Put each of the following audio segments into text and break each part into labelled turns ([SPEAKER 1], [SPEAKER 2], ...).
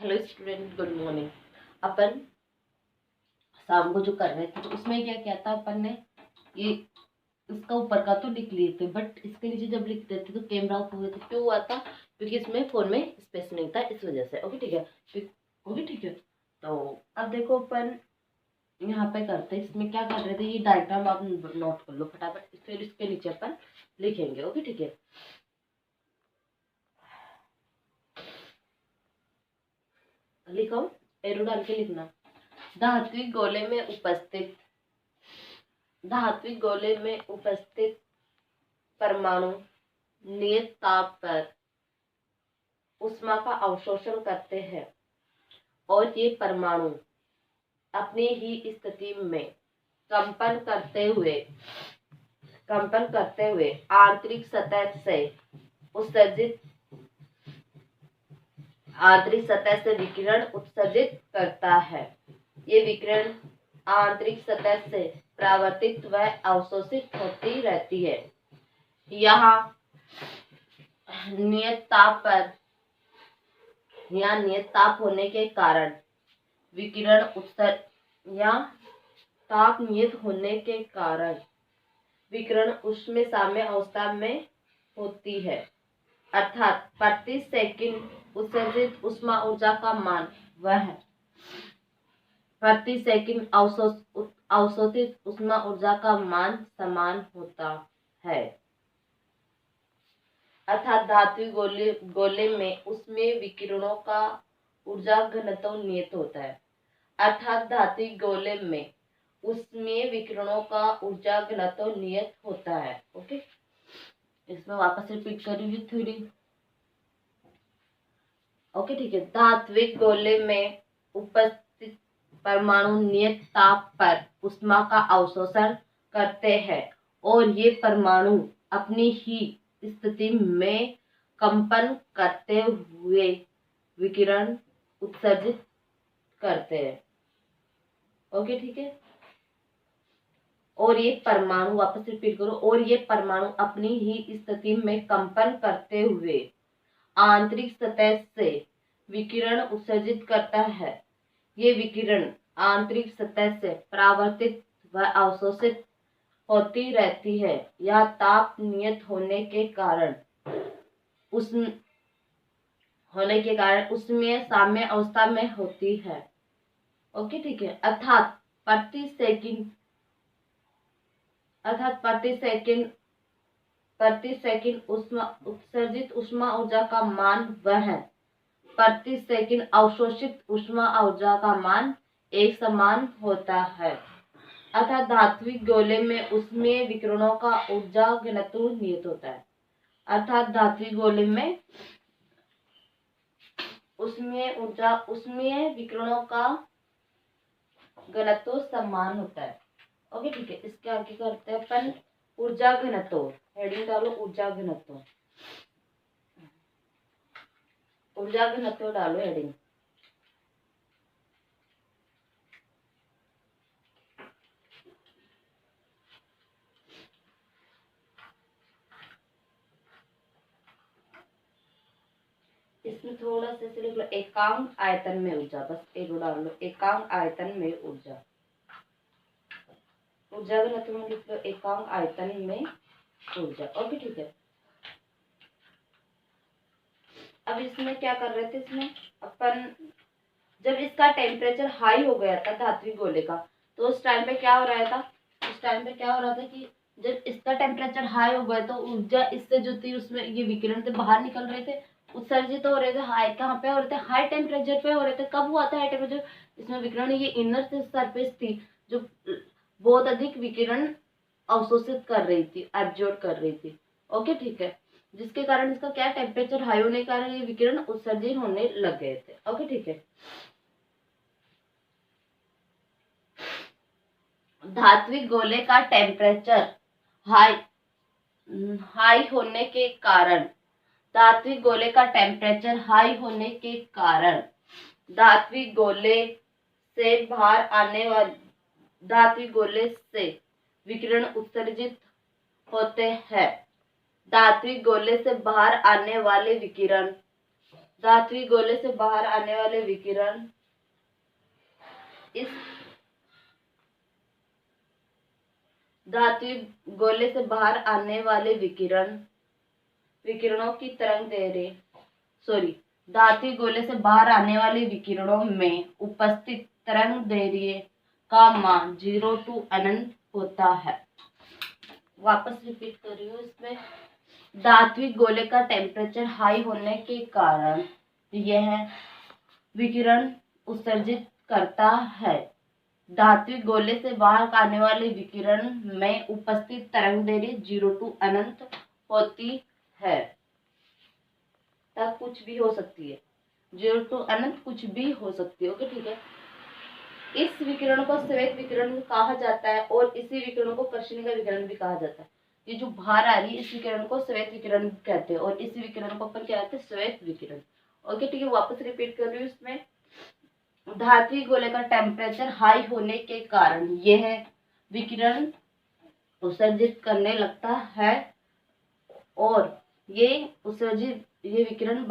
[SPEAKER 1] Hello student, good morning. अपन शाम को जो कर रहे थे तो उसमें क्या किया था अपन ने, ये इसका ऊपर का तो लिख लिए थे, बट इसके नीचे जब लिखते थे तो कैमरा ऑफ हो गया था। क्यों हुआ था? क्योंकि इसमें फोन में स्पेस नहीं था, इस वजह से। ओके ठीक है, ओके ठीक है। तो अब देखो अपन यहाँ पे करते हैं, इसमें क्या कर रहे थे, ये डायग्राम आप नोट कर लो फटाफट, फिर इसके नीचे अपन लिखेंगे। ओके ठीक है, लिखो, एरो डाल के लिखना। धात्विक गोले में उपस्थित धात्विक गोले में उपस्थित परमाणु नियत ताप पर ऊष्मा का अवशोषण करते हैं और ये परमाणु अपनी ही स्थिति में कंपन करते हुए आंतरिक सतह से विकिरण उत्सर्जित करता है। ये विकिरण आंतरिक सतह से परावर्तित व अवशोषित होती रहती है। यहाँ नियत ताप होने के कारण विकिरण ऊष्मीय साम्य अवस्था में होती है, अर्थात प्रति सेकंड उत्सर्जित ऊष्मा ऊर्जा का मान वह प्रति सेकंड अवशोषित ऊष्मा ऊर्जा का मान समान होता है। अर्थात धात्विक गोले में ऊष्मीय विकिरणों का ऊर्जा घनत्व नियत होता है। ओके, इसमें वापस रिपीट कर रही हूँ थ्योरी। ओके ठीक है, धात्विक गोले में उपस्थित परमाणु नियत ताप पर ऊष्मा का अवशोषण करते हैं और ये परमाणु अपनी ही स्थिति में कंपन करते हुए विकिरण उत्सर्जित करते हैं। ओके ठीक है, और ये परमाणु, वापस रिपीट करो, और ये परमाणु अपनी ही स्थिति में कंपन करते हुए आंतरिक सतह से विकिरण उत्सर्जित करता है। ये विकिरण आंतरिक सतह से परावर्तित व अवशोषित होती रहती है। यह ताप नियत होने के कारण उसमें साम्य अवस्था में होती है। ओके ठीक है, अर्थात प्रति सेकंड उत्सर्जित ऊष्मा ऊर्जा का मान वह प्रति सेकंड अवशोषित ऊष्मा ऊर्जा का मान एक समान होता है। अर्थात धात्विक गोले में ऊष्मीय विकिरणों का ऊर्जा घनत्व नियत होता है। अर्थात धात्विक गोले में ऊष्मीय विकिरणों का घनत्व समान होता है। ओके ठीक है, इसके आगे करते हैं अपन ऊर्जा घनत्व। हेडिंग डालो ऊर्जा घनत्व डालो हेडिंग। इसमें थोड़ा सा लिख लो, एकांक आयतन में ऊर्जा, बस एरो डाल लो, एकांक आयतन में ऊर्जा घनत्व में लिख लो, एकांक आयतन में ऊर्जा। ओके ठीक है, अब इसमें क्या कर रहे थे, इसमें अपन जब इसका टेम्परेचर हाई हो गया था धात्विक गोले का, तो उस टाइम पे क्या हो रहा था कि जब इसका टेम्परेचर हाई हो गया तो ऊर्जा इससे जो थी उसमें ये विकिरण से बाहर निकल रहे थे, उत्सर्जित हो रहे थे। हाई कहाँ पे हो रहे थे? हाई टेम्परेचर पे हो रहे थे। कब हुआ था हाई टेम्परेचर? इसमें विकिरण, ये इनर सरफेस थी जो बहुत अधिक विकिरण अवशोषित कर रही थी, एब्जॉर्ब कर रही थी। ओके ठीक है, जिसके कारण इसका क्या, टेम्परेचर हाई होने के कारण ये विकिरण उत्सर्जित होने लग गए थे। ओके ठीक है, धात्विक गोले का टेम्परेचर हाई होने के कारण धात्विक गोले से विकिरण उत्सर्जित होते हैं। धात्विक गोले से बाहर आने वाले विकिरण धात्विक गोले से बाहर आने वाले विकिरण इस धात्विक गोले से बाहर आने वाले विकिरणों की तरंग दैर्ध्य धात्विक गोले से बाहर आने वाले विकिरणों में उपस्थित तरंग दैर्ध्य का मान 0 to अनंत होता है। वापस रिपीट कर रही हूँ। इसमें धात्विक गोले का टेम्परेचर हाई होने के कारण यह विकिरण उत्सर्जित करता है। धात्विक गोले से बाहर आने वाले विकिरण में उपस्थित तरंग दैर्ध्य 0 to अनंत होती है। तक कुछ भी हो सकती है, 0 to अनंत कुछ भी हो सकती है। ओके, ठीक है। इस विकिरण को श्वेत विकिरण कहा जाता है और इसी विकिरण को कर्षणिका विकिरण भी कहा जाता है। ये जो बाहर आ रही है इस विकिरण को श्वेत विकिरण कहते हैं और इस विकिरण को अपन क्या कहते हैं, श्वेत विकिरण। ओके, ठीक है। वापस रिपीट कर रही हूँ। इसमें धात्विक गोले का टेम्परेचर हाई होने के कारण यह विकिरण उत्सर्जित करने लगता है और ये विकिरण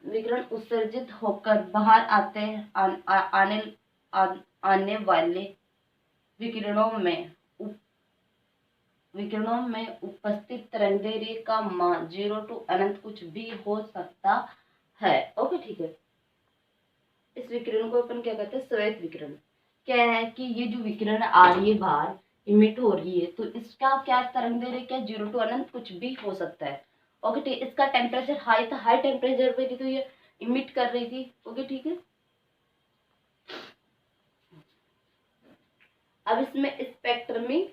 [SPEAKER 1] विकिरण उत्सर्जित होकर बाहर आने वाले विकिरणों में उपस्थित तरंगदैर्ध्य का मान 0 to अनंत कुछ भी हो सकता है। ओके, ठीक है। इस विकिरण को अपन क्या कहते हैं, श्वेत विकिरण। क्या है कि ये जो विकिरण आ रही है बाहर इमिट हो रही है, तो इसका क्या तरंगदैर्ध्य क्या 0 to अनंत कुछ भी हो सकता है। ओके, ठीक है। इसका टेम्परेचर हाई था, हाई टेम्परेचर पे थी तो ये इमिट कर रही थी। ओके, ठीक है। अब इसमें स्पेक्ट्रमी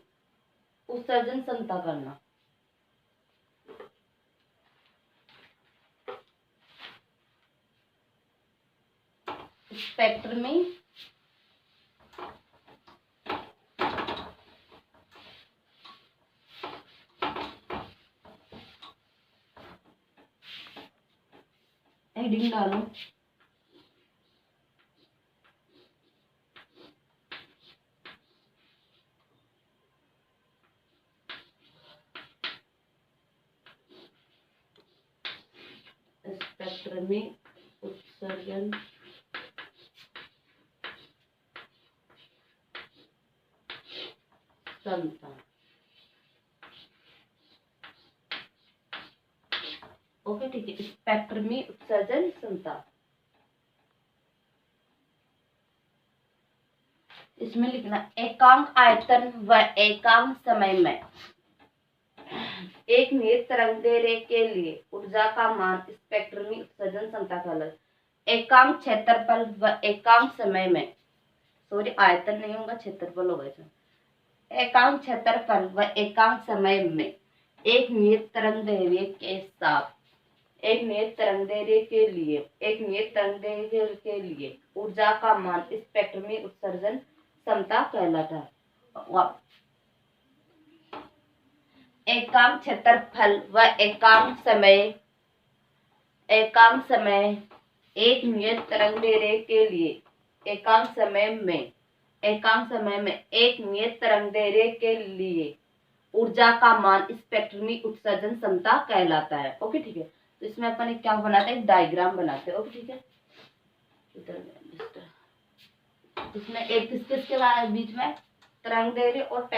[SPEAKER 1] उत्सर्जन क्षमता करना। स्पेक्ट्रमी हेडिंग डालो। स्पेक्ट्रमी उत्सर्जन क्षमता। ओके, ठीक है। स्पेक्ट्रमी उत्सर्जन क्षमता, इसमें लिखना एकांक आयतन व एकांक समय में एक नियत तरंगदैर्ध्य के लिए ऊर्जा का मान स्पेक्ट्रमी उत्सर्जन क्षमता कहलाता है। एकांक क्षेत्रफल व एकांक समय में आयतन नहीं होगा, क्षेत्रफल होगा इसमें। एकांक क्षेत्रफल व एकांक समय में एक नियत तरंगदैर्ध्य के लिए ऊर्जा का मान स्पेक्ट्रमी उत्सर्जन क्षमता कहलाता है। एकांक क्षेत्रफल व एकांक समय एक नियत तरंगदैर्ध्य के लिए एकांक समय में एक नियत तरंगदैर्ध्य के लिए ऊर्जा का मान स्पेक्ट्रमी उत्सर्जन क्षमता कहलाता है। ओके, ठीक है। तो इसमें अपन एक क्या बनाते हैं, डायग्राम बनाते हैं। ओके, ठीक है। इसमें एक किसके बीच में तरंगदैर्ध्य और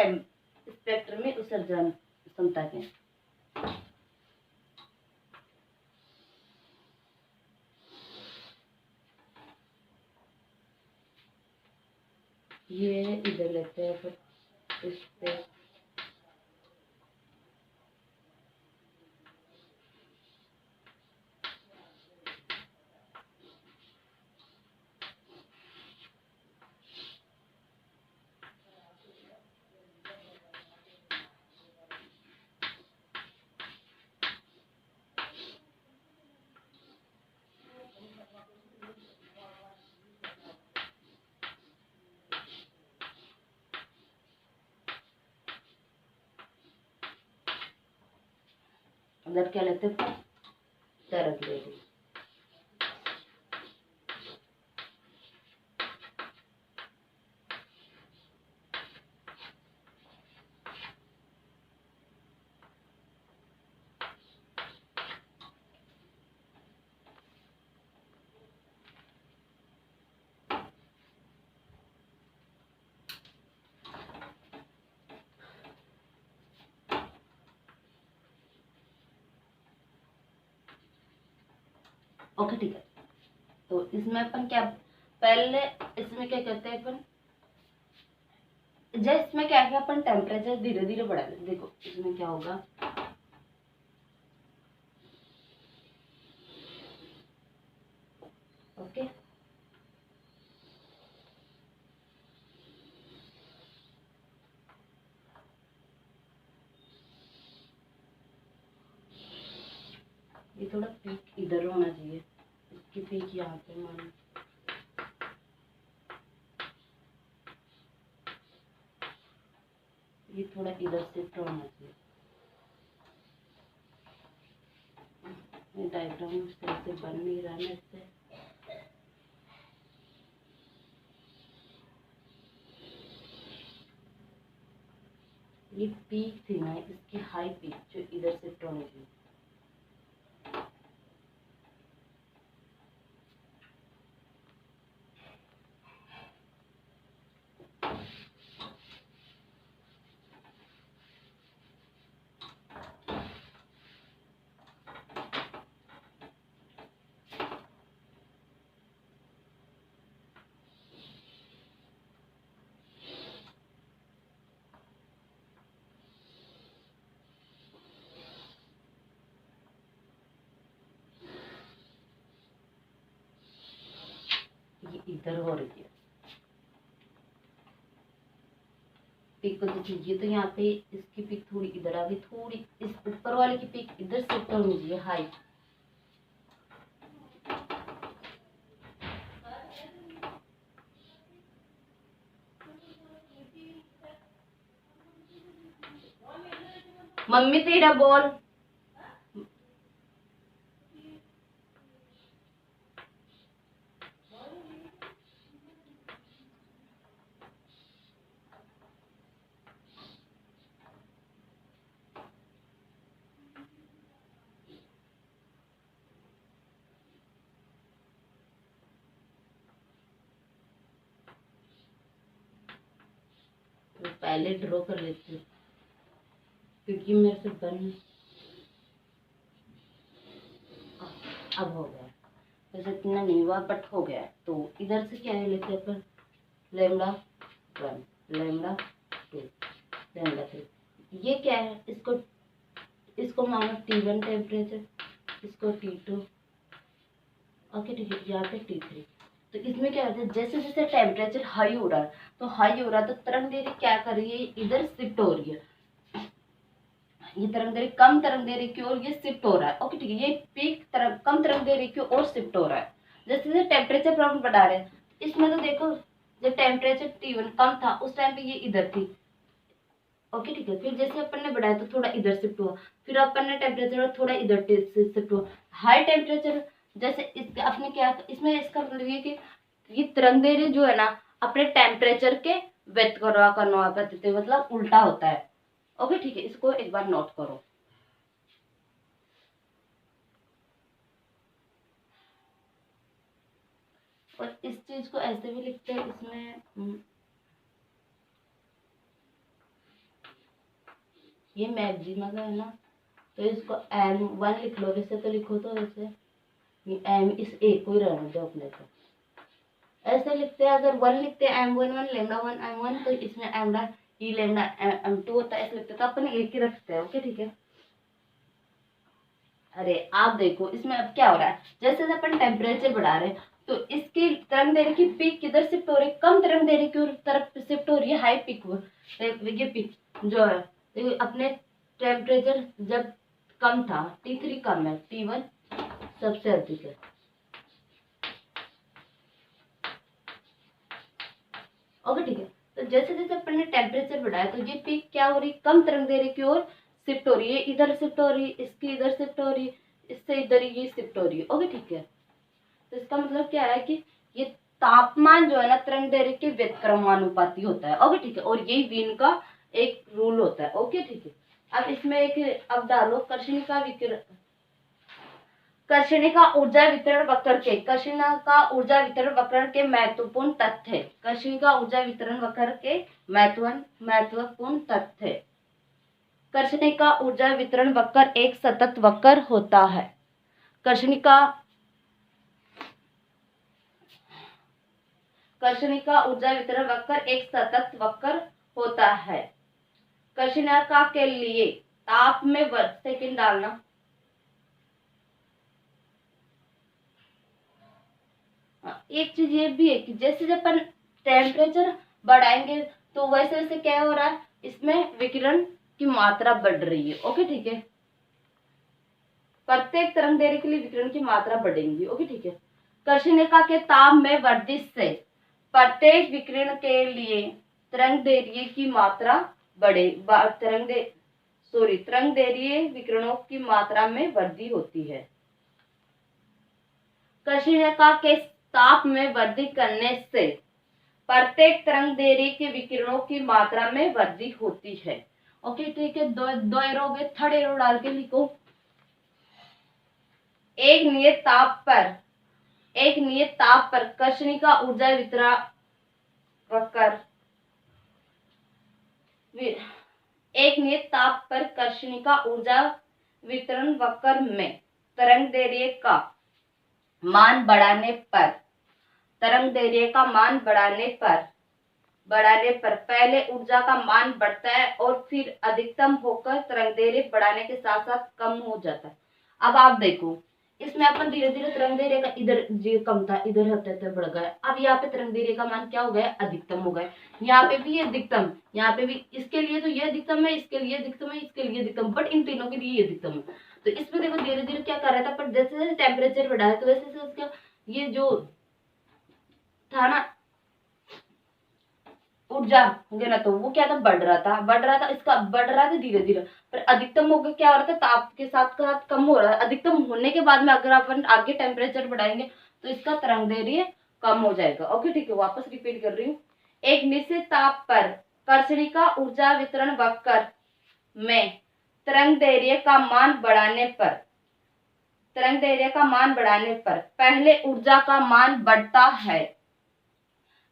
[SPEAKER 1] स्पेक्ट्रमी उत्सर्जन क्षमता के। ये इधर लेते हैं फिर इस पे उधर क्या लेते हैं, तरंगदैर्ध्य। ओके ठीक है। तो इसमें अपन क्या, पहले इसमें क्या करते हैं अपन, जैसे इसमें क्या है अपन टेम्परेचर धीरे धीरे बढ़ा दें। देखो इसमें क्या होगा, ओके ये थोड़ा पीक इधर होना चाहिए, इसकी पीक यहाँ पे मानो, ये थोड़ा इधर शिफ्ट होना चाहिए। ये डायग्राम उस तरह से बन नहीं रहा है इससे, ये पीक थी ना, इसकी हाई पीक जो इधर शिफ्ट होनी चाहिए। ये इधर हो रही है पीक को, तो ये तो यहाँ पे इसकी पीक थोड़ी इधर आ गई, थोड़ी इस ऊपर वाले की पीक इधर शिफ्ट होनी चाहिए हाई। मम्मी तेरा बॉल, तो पहले ड्रॉ कर लेती हूँ क्योंकि मेरे से बन, अब हो गया, वैसे इतना नहीं हुआ बट हो गया। तो इधर से क्या है लेते हैं अपन, लेमडा 1, लेमडा 2, लेमडा 3, ये क्या है, इसको मानो T1 टेम्परेचर, इसको T2, ओके ठीक है, यहाँ पे T3। तो इसमें क्या होता है, जैसे जैसे टेम्परेचर हाई हो रहा है तो हाई हो रहा है तो तरंग दैर्घ्य क्या कर रही है, इधर शिफ्ट हो रही है, ये तरंग दैर्घ्य कम तरंग दैर्घ्य की ओर ये शिफ्ट हो रहा है। ओके ठीक है, ये पीक तरंग कम तरंग दैर्घ्य की ओर शिफ्ट हो रहा है जैसे जैसे टेम्परेचर प्रॉब्लम बढ़ा रहे हैं। इसमें तो देखो जब टेम्परेचर T1 कम था उस टाइम पे ये इधर थी, ओके ठीक है, फिर जैसे अपन ने बढ़ाया तो थोड़ा इधर शिफ्ट हुआ, फिर अपन ने टेम्परेचर थोड़ा इधर शिफ्ट हुआ, हाई टेम्परेचर जैसे इस अपने क्या, इसमें इसका मतलब ये कि ये तरंग दैर्घ्य जो है ना अपने टेम्परेचर के व्यतिरिक्त मतलब उल्टा होता है। ओके ठीक है, इसको एक बार नोट करो। और इस चीज को ऐसे भी लिखते हैं, इसमें ये मैक्सिमा का है ना, तो इसको M1 लिख लो, वैसे तो लिखो तो वैसे एम इस एक को ही रहने दो अपने को, ऐसे लिखते हैं। अगर 1 लिखते हैं M11 लेमडा 1 M1 तो इसमें एमडा ई लेमडा M2 होता है, ऐसे लिखते हैं, तो अपन एक ही रखते हैं। ओके ठीक है, अरे आप देखो इसमें अब क्या हो रहा है, जैसे जैसे अपन टेम्परेचर बढ़ा रहे हैं तो इसकी तरंग दैर्घ्य की पीक किधर शिफ्ट हो रही है, कम तरंग दैर्घ्य की तरफ शिफ्ट हो रही है, हाई पीक हो, ये पीक जो है देखो अपने टेम्परेचर जब कम था T3 कम है, T1 सबसे अधिक है। ओके ठीक है, तो जैसे जैसे अपन ने टेम्परेचर बढ़ाया तो ये पीक क्या हो रही, कम तरंग दैर्घ्य की ओर शिफ्ट हो रही है, इधर शिफ्ट हो रही है, इसकी इधर शिफ्ट हो रही है, इससे इधर ये शिफ्ट हो रही है। ओके ठीक है, तो इसका मतलब क्या है कि ये तापमान जो है ना तरंग दैर्घ्य के व्यतिक्रमानुपाती होता है। ओके ठीक है, और यही वीन का एक रूल होता है। ओके ठीक है, अब इसमें एक अब डालो कर्षणिका विकिरण, कर्षणिका ऊर्जा वितरण वक्र के, कर्षणिका ऊर्जा वितरण वक्र के महत्वपूर्ण तथ्य, कर्षणिका ऊर्जा वितरण वक्र के महत्वपूर्ण तथ्य। कर्षणिका ऊर्जा वितरण वक्र एक सतत वक्र होता है। कर्षणिका कर्षणिका ऊर्जा वितरण वक्र एक सतत वक्र होता है। कर्षणिका के लिए ताप में वर्ग सेकंड डालना। एक चीज ये भी है कि जैसे जब अपन टेम्परेचर बढ़ाएंगे तो वैसे वैसे क्या हो रहा है, इसमें विकिरण की मात्रा बढ़ रही है। ओके ठीक है, प्रत्येक तरंग दैर्ध्य के लिए विकिरण की मात्रा बढ़ेगी। ओके ठीक है, कर्षणिका के ताप में वृद्धि से प्रत्येक विकिरण के लिए तरंग दैर्ध्य की मात्रा तरंग दैर्ध्य विकिरणों की मात्रा में वृद्धि होती है। कर्षणिका के ताप में वृद्धि करने से प्रत्येक तरंग दैर्ध्य के विकिरणों की मात्रा में वृद्धि होती है। ओके ठीक है, दो एरो में थर्ड एरो डाल के लिखो। एक नियत ताप पर कर्षणिका ऊर्जा वितरण वक्र एक नियत ताप पर कर्षणिका ऊर्जा वितरण वक्र में तरंग दैर्ध्य का मान बढ़ाने पर पहले ऊर्जा का मान बढ़ता है और फिर अधिकतम होकर तरंग दैर्ध्य बढ़ाने के साथ साथ कम हो जाता है। अब आप देखो, इसमें अपन धीरे धीरे तरंग दैर्ध्य का इधर जो कम था इधर होते बढ़ गया। अब यहाँ पे तरंग दैर्ध्य का मान क्या हो गया, अधिकतम हो गया। यहाँ पे भी अधिकतम, यहाँ पे भी, इसके लिए तो ये अधिकतम है, इसके लिए अधिकतम है, इसके लिए अधिकतम, बट इन तीनों के लिए ये अधिकतम है। तो इसमें देखो धीरे धीरे क्या कर रहा था, पर जैसे जैसे टेम्परेचर बढ़ा है तो वैसे वैसे उसका ये जो था ना ऊर्जा होंगे ना, तो वो क्या था, बढ़ रहा था, इसका बढ़ रहा था धीरे धीरे, पर अधिकतम होकर क्या हो रहा था, ताप के साथ साथ कम हो रहा है। अधिकतम होने के बाद में अगर अपन आगे टेम्परेचर बढ़ाएंगे तो इसका तरंग दैर्ध्य कम हो जाएगा। ओके ठीक है, वापस रिपीट कर रही हूँ। एक निश्चित ताप पर कर्षणिका ऊर्जा वितरण वक्र में तरंग दैर्ध्य का मान बढ़ाने पर पहले ऊर्जा का मान बढ़ता है।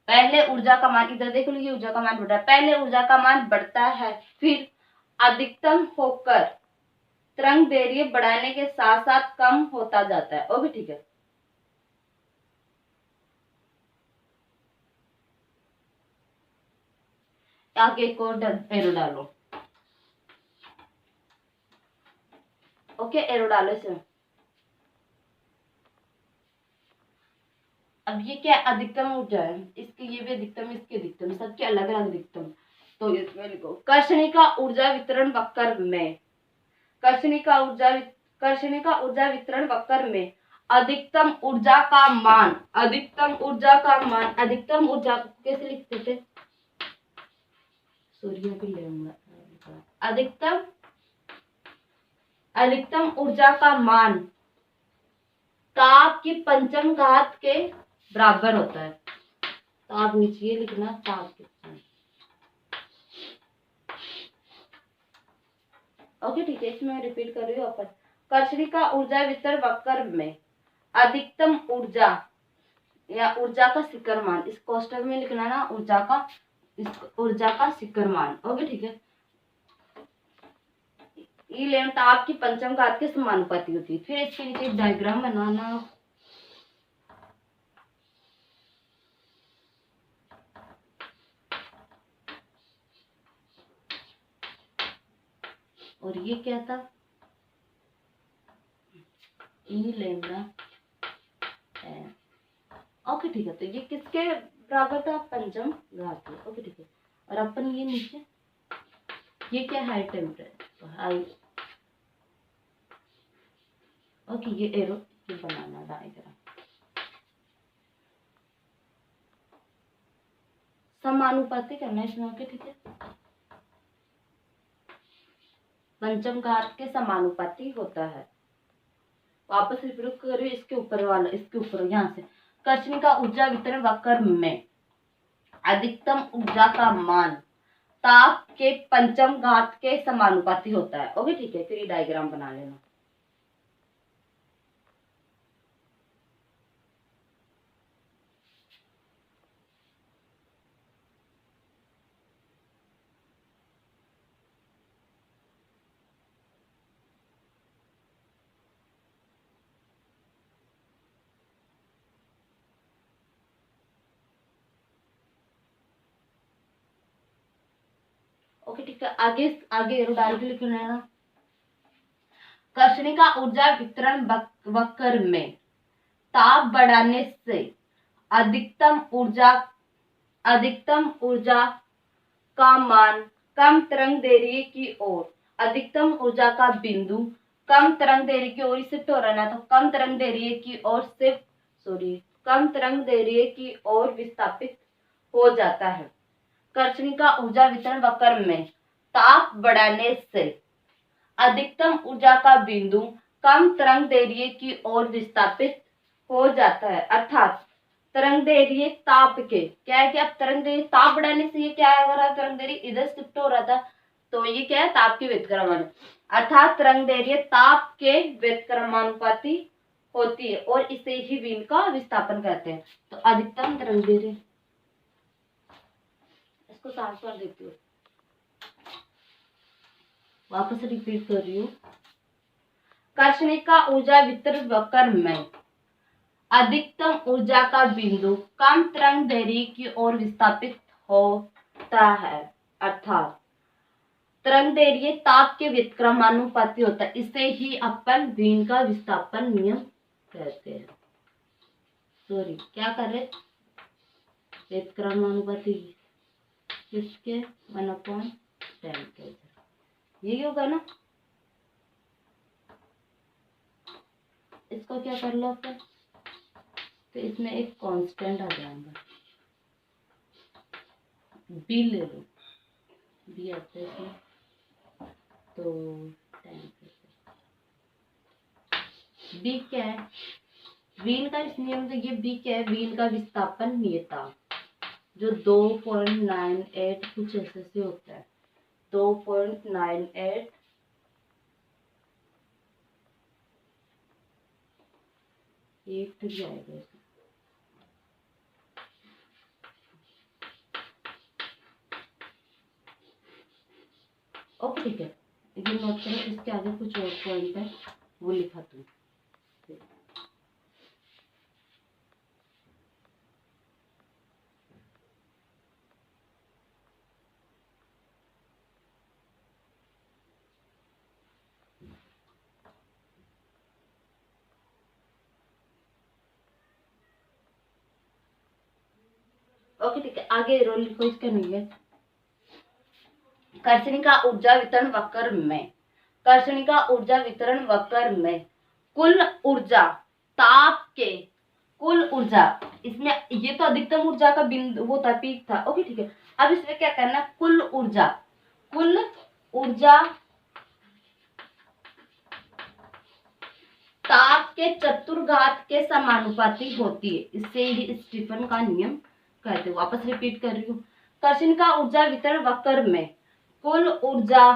[SPEAKER 1] पहले ऊर्जा का मान, इधर देखो ये ऊर्जा का मान बढ़ रहा है, पहले ऊर्जा का मान बढ़ता है, फिर अधिकतम होकर तरंग दैर्ध्य बढ़ाने के साथ साथ कम होता जाता है। ओके ठीक है, आगे एक और एरो डालो। ओके एरो डालो इसमें। अब ये क्या अधिकतम ऊर्जा है, इसके ये भी अधिकतम, इसके अधिकतम, सबके अलग अलग अधिकतम। तो इसमें लिखो कर्षणिका ऊर्जा वितरण वक्र में कर्षणिका ऊर्जा वितरण वक्र में अधिकतम ऊर्जा का मान कैसे लिखते थे, सूर्य भी लेंगे। अधिकतम ऊर्जा का मान ताप की पंचम घात के बराबर होता है। तो आप नीचे लिखना ताप के। ओके ठीक है, इसमें रिपीट कर रही हूँ। अपन कर्षणिका ऊर्जा वितरण वक्र में अधिकतम ऊर्जा या ऊर्जा का शिखर मान, इस कोष्टक में लिखना ना ऊर्जा का शिखर मान। ओके ठीक है, ई लेन ताप की पंचम घात के समानुपाती होती है। फिर इसके नीचे एक डायग्राम बनाना। और ये क्या था, ई लेमडा। ओके ठीक है, तो ये किसके बराबर था, पंचम घात के। ओके ठीक है, और अपन ये नीचे ये क्या हाई टेम्परेचर हाई। ओके ये एरो बनाना डायग्राम समानुपाती करना इसमें। ओके ठीक है, पंचम घात के समानुपाती होता है। वापस रिपीट करिए, इसके ऊपर यहाँ से कर्षणिका ऊर्जा वितरण वक्र में अधिकतम ऊर्जा का मान ताप के पंचम घात के समानुपाती होता है। ओके ठीक है, फिर ये डायग्राम बना लेना। ओके ठीक है, आगे आगे एरो डाल के लिखना है ना। कर्षणिका ऊर्जा वितरण वक्र में ताप बढ़ाने से अधिकतम ऊर्जा का मान कम तरंग दैर्घ्य की ओर, अधिकतम ऊर्जा का बिंदु कम तरंग दैर्घ्य की ओर शिफ्ट हो रहा है, तो कम तरंग दैर्घ्य की ओर शिफ्ट कम तरंग दैर्घ्य की ओर विस्थापित हो जाता है। कर्षणिका ऊर्जा वितरण वक्र में ताप बढ़ाने से अधिकतम ऊर्जा का बिंदु कम तरंग दैर्घ्य की ओर विस्थापित हो जाता है, अर्थात तरंग दैर्घ्य ताप के क्या है कि अब तरंग दैर्घ्य ताप बढ़ाने से ये क्या हो रहा है, तरंग दैर्घ्य इधर शिफ्ट हो रहा था, तो ये क्या है, ताप के व्युत्क्रमानुपाती, अर्थात तरंग दैर्घ्य ताप के व्युत्क्रमानुपाती होती है और इसे ही वीन का विस्थापन कहते हैं। तो अधिकतम तरंग दैर्घ्य, इसको साफ कर देती हूँ, वापस रिपीट कर रही हूँ। कर्षणिका ऊर्जा वितरण वक्र में अधिकतम ऊर्जा का बिंदु कम तरंग दैर्घ्य की ओर विस्थापित होता है, अर्थात तरंग दैर्घ्य ताप के व्युत्क्रमानुपाती होता है, इसे ही अपन वीन का विस्थापन नियम कहते हैं। सॉरी, क्या कर रहे, व्युत्क्रमानुपाती किसके, 1/10 के, यही होगा ना। इसको क्या कर लो अपन, तो इसमें एक कांस्टेंट आ जाएगा, बी ले लो, बी आते हैं तो बी क्या है, वीन का इस नियम से ये बी क्या है, वीन का विस्थापन नियतांक जो 2.98 कुछ ऐसे से होता है, 2.98 एक जाएगा। ओके ठीक है, ये नोट करें, इसके आगे कुछ और पॉइंट है वो लिखा तुम। ओके ठीक है, आगे रोल लिखो, इसका नहीं है। कर्षणिका ऊर्जा वितरण वक्र में, कर्षणिका ऊर्जा वितरण वक्र में कुल ऊर्जा ताप के, कुल ऊर्जा, इसमें ये तो अधिकतम ऊर्जा का बिंदु वो था, पीक था। ओके ठीक है, अब इसमें क्या करना, कुल ऊर्जा ताप के चतुर्घात के समानुपाती होती है, इससे ही स्टीफन का नियम कहते हैं। वापस रिपीट कर रही हूँ, कर्षणिका ऊर्जा वितरण वक्र में कुल ऊर्जा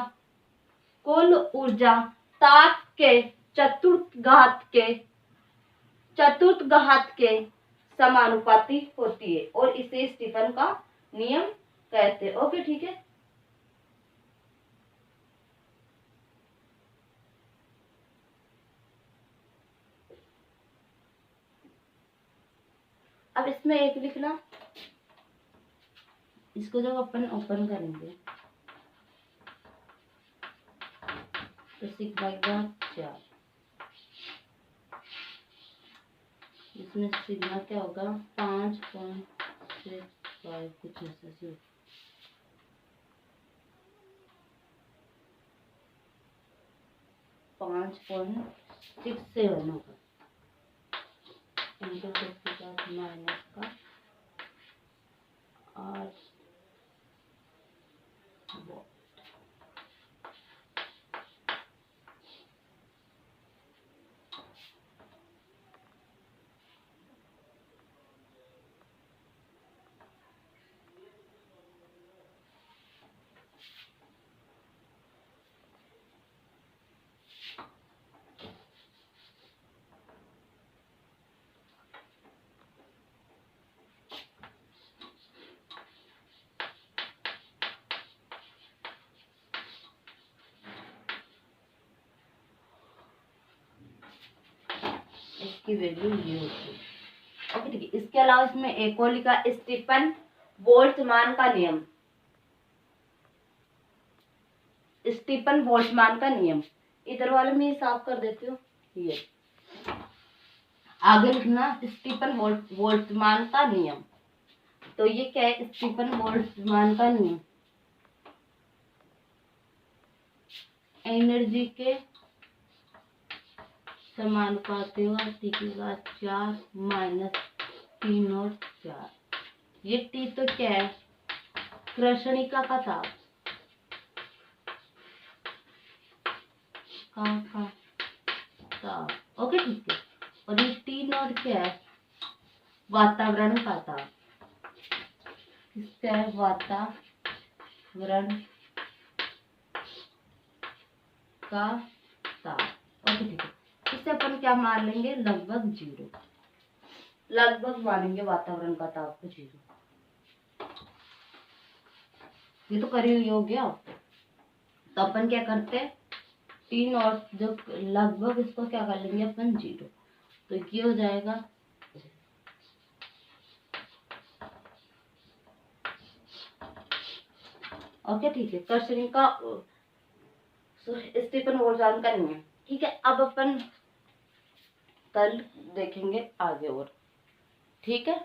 [SPEAKER 1] ताप के चतुर्थ घात के समानुपाती होती है और इसे स्टीफन का नियम कहते हैं। ओके ठीक है, अब इसमें एक लिखना, इसको जब अपन ओपन करेंगे तो सिग्मा 4, इसमें सिग्मा क्या होगा, 5.65 कुछ ऐसा से, 5.67 होगा, माइनस का 8 की वैल्यू ये होती है। ओके ठीक है, इसके अलावा इसमें एक और लिखा, स्टीफन बोल्ट्जमान का नियम। स्टीफन बोल्ट्जमान का नियम, इधर वाले में ये साफ कर देती हूँ। ये आगे लिखना स्टीफन बोल्ट्जमान का नियम। तो ये क्या है, स्टीफन बोल्ट्जमान का नियम, एनर्जी के समानुपाती होगा टी की घात 4 माइनस टी नॉट 4। ये टी तो क्या है, कृष्णिका का ताप का ताप, ओके ठीक है। और ये टी नॉट क्या है, वातावरण का ताप, किसका है, वातावरण का ताप, ओके ठीक है। इससे अपन क्या मान लेंगे, लगभग 0, लगभग मानेंगे वातावरण का ताप को 0। ये तो करी हुई हो गया। तो अपन क्या करते हैं, टी नॉट जो लगभग, इसको क्या कर लेंगे अपन 0। तो ये हो जाएगा ओके ठीक है, कृष्णिका स्टीफन बोल्ट्जमान का नियम। ठीक है, अब अपन कल देखेंगे आगे और, ठीक है।